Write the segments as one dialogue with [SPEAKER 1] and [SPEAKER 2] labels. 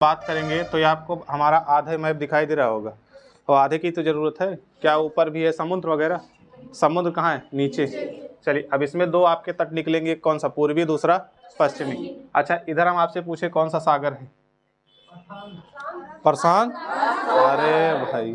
[SPEAKER 1] बात करेंगे तो ये आपको हमारा आधे मैप दिखाई दे रहा होगा, और आधे की तो ज़रूरत है। क्या ऊपर भी है समुद्र वगैरह? समुद्र कहाँ है? नीचे। चलिए अब इसमें दो आपके तट निकलेंगे, कौन सा? पूर्वी, दूसरा पश्चिमी। अच्छा इधर हम आपसे पूछे कौन सा सागर है? प्रशांत। अरे भाई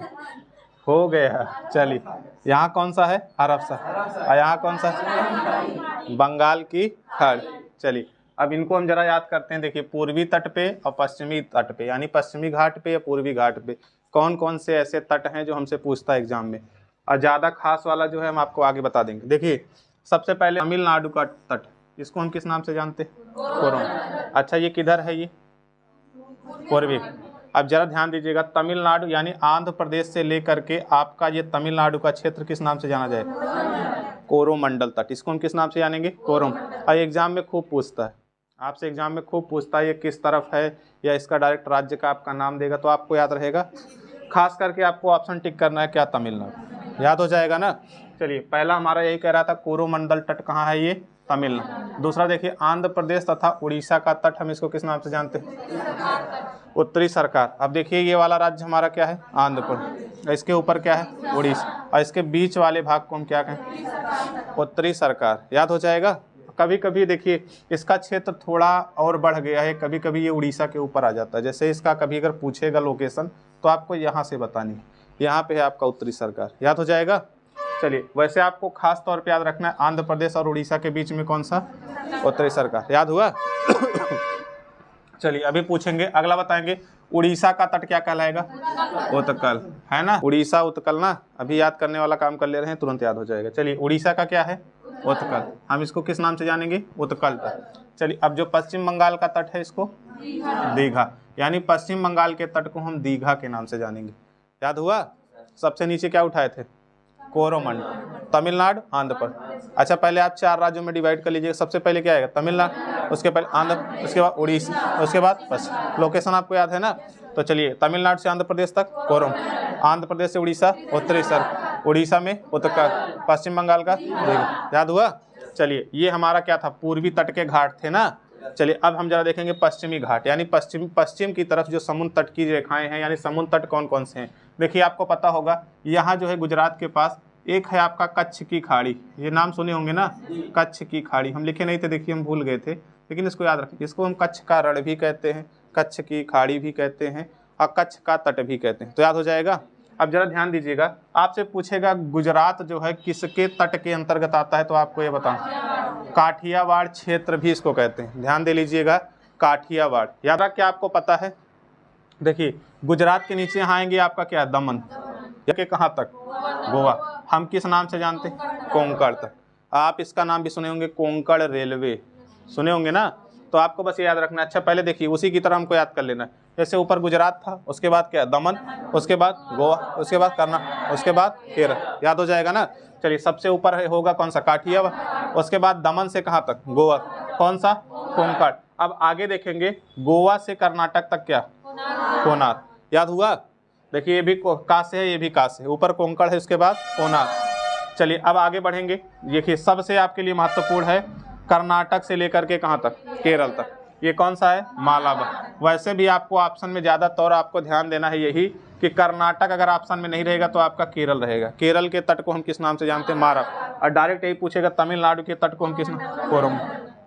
[SPEAKER 1] हो गया। चलिए यहाँ कौन सा है? अरब सागर। और यहाँ कौन सा है? बंगाल की खाड़ी। चलिए अब इनको हम जरा याद करते हैं। देखिए पूर्वी तट पे और पश्चिमी तट पे, यानी पश्चिमी घाट पे या पूर्वी घाट पे कौन कौन से ऐसे तट हैं जो हमसे पूछता है एग्जाम में, और ज़्यादा खास वाला जो है हम आपको आगे बता देंगे। देखिए सबसे पहले तमिलनाडु का तट, इसको हम किस नाम से जानते हैं? कोरम। अच्छा ये किधर है? ये पूर्वी। अब जरा ध्यान दीजिएगा, तमिलनाडु यानी आंध्र प्रदेश से लेकर के आपका ये तमिलनाडु का क्षेत्र किस नाम से जाना जाए? कोरोमंडल तट। इसको हम किस नाम से जानेंगे? कोरम। और एग्जाम में खूब पूछता है, आपसे एग्जाम में खूब पूछता है ये किस तरफ है, या इसका डायरेक्ट राज्य का आपका नाम देगा तो आपको याद रहेगा। खास करके आपको ऑप्शन टिक करना है, क्या? तमिलनाडु। याद हो जाएगा ना। चलिए पहला हमारा यही कह रहा था, कोरोमंडल तट कहाँ है? ये तमिलनाडु। दूसरा देखिए आंध्र प्रदेश तथा उड़ीसा का तट, हम इसको किस नाम से जानते हैं? उत्तरी सरकार। अब देखिए ये वाला राज्य हमारा क्या है? आंध्र प्रदेश। इसके ऊपर क्या है? उड़ीसा। और इसके बीच वाले भाग को हम क्या कहें? उत्तरी सरकार। याद हो जाएगा। कभी कभी देखिए इसका क्षेत्र थोड़ा और बढ़ गया है, कभी कभी ये उड़ीसा के ऊपर आ जाता है। जैसे इसका कभी अगर पूछेगा लोकेशन तो आपको यहाँ से बतानी है, यहाँ पे है आपका उत्तरी सरकार। याद हो जाएगा। चलिए वैसे आपको खास तौर पे याद रखना है, आंध्र प्रदेश और उड़ीसा के बीच में कौन सा? उत्तरी सरकार। याद हुआ। चलिए अभी पूछेंगे, अगला बताएंगे उड़ीसा का तट क्या कहलाएगा? उत्कल, है ना। उड़ीसा उत्कल ना, अभी याद करने वाला काम कर ले रहे हैं, तुरंत याद हो जाएगा। चलिए उड़ीसा का क्या है? उत्कल। हम इसको किस नाम से जानेंगे? उत्कल तट। चलिए अब जो पश्चिम बंगाल का तट है इसको दीघा, यानी पश्चिम बंगाल के तट को हम दीघा के नाम से जानेंगे। याद हुआ। सबसे नीचे क्या उठाए थे? कोरोमंडल। तमिलनाडु, आंध्र प्रदेश। अच्छा पहले आप 4 राज्यों में डिवाइड कर लीजिएगा। सबसे पहले क्या आएगा? तमिलनाडु, उसके पहले आंध्र, उसके बाद उड़ीसा, उसके बाद पश्चिम। लोकेशन आपको याद है ना। तो चलिए तमिलनाडु से आंध्र प्रदेश तक कोरम, आंध्र प्रदेश से उड़ीसा उत्तरी सर, उड़ीसा में उत्तर, पश्चिम बंगाल का दीघा। याद हुआ। चलिए ये हमारा क्या था? पूर्वी तट के घाट थे ना। चलिए अब हम जरा देखेंगे पश्चिमी घाट, यानी पश्चिम की तरफ जो समुद्र तट की रेखाएं हैं, यानी समुद्र तट कौन कौन से हैं। देखिए आपको पता होगा यहाँ जो है गुजरात के पास एक है आपका कच्छ की खाड़ी, ये नाम सुने होंगे ना। कच्छ की खाड़ी हम लिखे नहीं थे, देखिए हम भूल गए थे, लेकिन इसको याद रखें। इसको हम कच्छ का रण भी कहते हैं, कच्छ की खाड़ी भी कहते हैं, और कच्छ का तट भी कहते हैं। तो याद हो जाएगा। अब जरा ध्यान दीजिएगा, आपसे पूछेगा गुजरात जो है किसके तट के अंतर्गत आता है, तो आपको ये बताऊं, काठियावाड़ क्षेत्र भी इसको कहते हैं। ध्यान दे लीजिएगा, काठियावाड़। याद रख, क्या आपको पता है? देखिए गुजरात के नीचे यहाँ आएंगे आपका क्या? दमन। के कहाँ तक? गोवा। हम किस नाम से जानते हैं? कोंकण तक। आप इसका नाम भी सुने होंगे, कोंकण रेलवे, सुने होंगे ना। तो आपको बस ये याद रखना। अच्छा पहले देखिए उसी की तरह हमको याद कर लेना है। जैसे ऊपर गुजरात था, उसके बाद क्या? दमन, उसके बाद गोवा, उसके बाद कर्नाटक, उसके बाद केरल। याद हो जाएगा ना। चलिए सबसे ऊपर है होगा कौन सा? काठियावाड़। उसके बाद दमन से कहाँ तक? गोवा। कौन सा? कोंकण। अब आगे देखेंगे गोवा से कर्नाटक तक क्या? कोनार। याद हुआ। देखिए ये भी का से है, ये भी का से है। ऊपर कोंकण है, उसके बाद कोनार। चलिए अब आगे बढ़ेंगे। देखिए सबसे आपके लिए महत्वपूर्ण है, कर्नाटक से लेकर के कहाँ तक? केरल तक। ये कौन सा है? मालाबार। वैसे भी आपको ऑप्शन में ज़्यादा तौर आपको ध्यान देना है यही कि कर्नाटक अगर ऑप्शन में नहीं रहेगा तो आपका केरल रहेगा। केरल के तट को हम किस नाम से जानते हैं? मारा। और डायरेक्ट यही पूछेगा तमिलनाडु के तट को हम किस नाम? कोरम।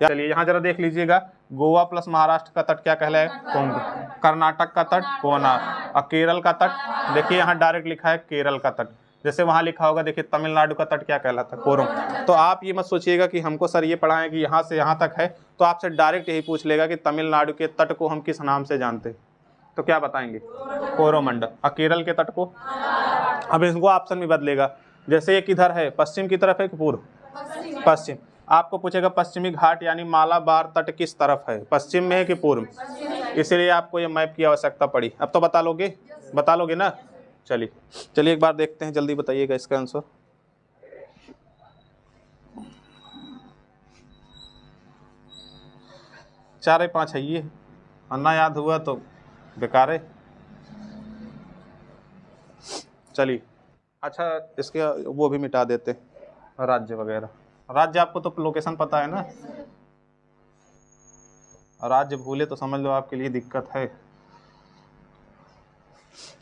[SPEAKER 1] चलिए यहाँ जरा देख लीजिएगा, गोवा प्लस महाराष्ट्र का तट क्या कहलाएगा? कोंकण। कर्नाटक का तट कोनार, और केरल का तट देखिए यहाँ डायरेक्ट लिखा है केरल का तट। जैसे वहाँ लिखा होगा देखिए तमिलनाडु का तट क्या कहलाता है? कोरम। तो आप ये मत सोचिएगा कि हमको सर ये पढ़ाएं कि यहाँ से यहाँ तक है, तो आपसे डायरेक्ट यही पूछ लेगा कि तमिलनाडु के तट को हम किस नाम से जानते हैं, तो क्या बताएंगे? कोरोमंडल। और केरल के तट को? अब इसको ऑप्शन में बदलेगा। जैसे ये किधर है? पश्चिम की तरफ है कि पूर्व? पश्चिम। आपको पूछेगा पश्चिमी घाट यानी मालाबार तट किस तरफ है? पश्चिम में है कि पूर्व? इसलिए आपको ये मैप की आवश्यकता पड़ी। अब तो बता लोगे, बता लोगे ना। चलिए चलिए एक बार देखते हैं, जल्दी बताइएगा इसका आंसर। चार है 5 है ये, अन्ना याद हुआ तो बेकार है। चलिए अच्छा इसके वो भी मिटा देते, राज्य वगैरह। राज्य आपको तो लोकेशन पता है ना, राज्य भूले तो समझ लो आपके लिए दिक्कत है।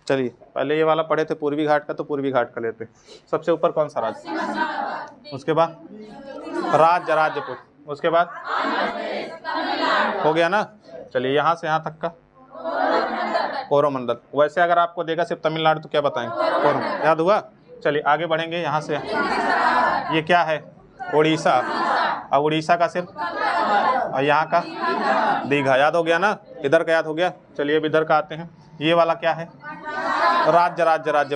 [SPEAKER 1] चलिए पहले ये वाला पढ़े थे पूर्वी घाट का, तो पूर्वी घाट का लेते। सबसे ऊपर कौन सा राज्य, उसके बाद राज्यपुर, उसके बाद हो गया ना। चलिए यहाँ से यहाँ तक का कोरोमंडल। वैसे अगर आपको देगा सिर्फ तमिलनाडु तो क्या बताएंगे, कोरोमंडल। याद हुआ। चलिए आगे बढ़ेंगे यहाँ से। ये क्या है, उड़ीसा। अब उड़ीसा का सिर्फ, और यहाँ का दीघा। याद हो गया ना, इधर का याद हो गया। चलिए अब इधर का आते हैं। ये वाला क्या है, राज्य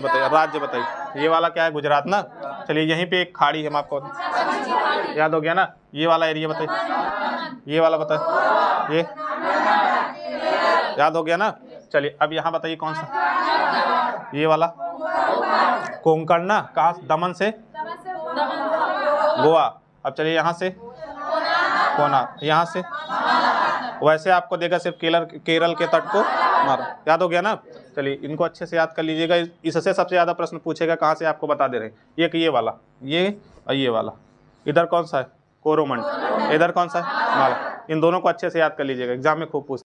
[SPEAKER 1] बताइए, राज्य बताइए। ये वाला क्या है, गुजरात ना। चलिए यहीं पे एक खाड़ी है, मैं आपको याद हो गया ना। ये वाला एरिया बताइए, ये वाला बताइए, ये याद हो गया ना। चलिए अब यहाँ बताइए कौन सा, ये वाला कोंकण ना। कहाँ, दमन से गोवा। अब चलिए यहाँ से कोना, यहाँ से वैसे आपको देगा सिर्फ केरल के तट को मारो। याद हो गया ना। चलिए इनको अच्छे से याद कर लीजिएगा, इससे सबसे ज़्यादा प्रश्न पूछेगा। कहाँ से आपको बता दे रहे हैं। एक ये वाला, ये और ये वाला। इधर कौन सा है, कोरोमंडल। इधर कौन सा है, माला। इन दोनों को अच्छे से याद कर लीजिएगा, एग्जाम में खूब पूछते हैं।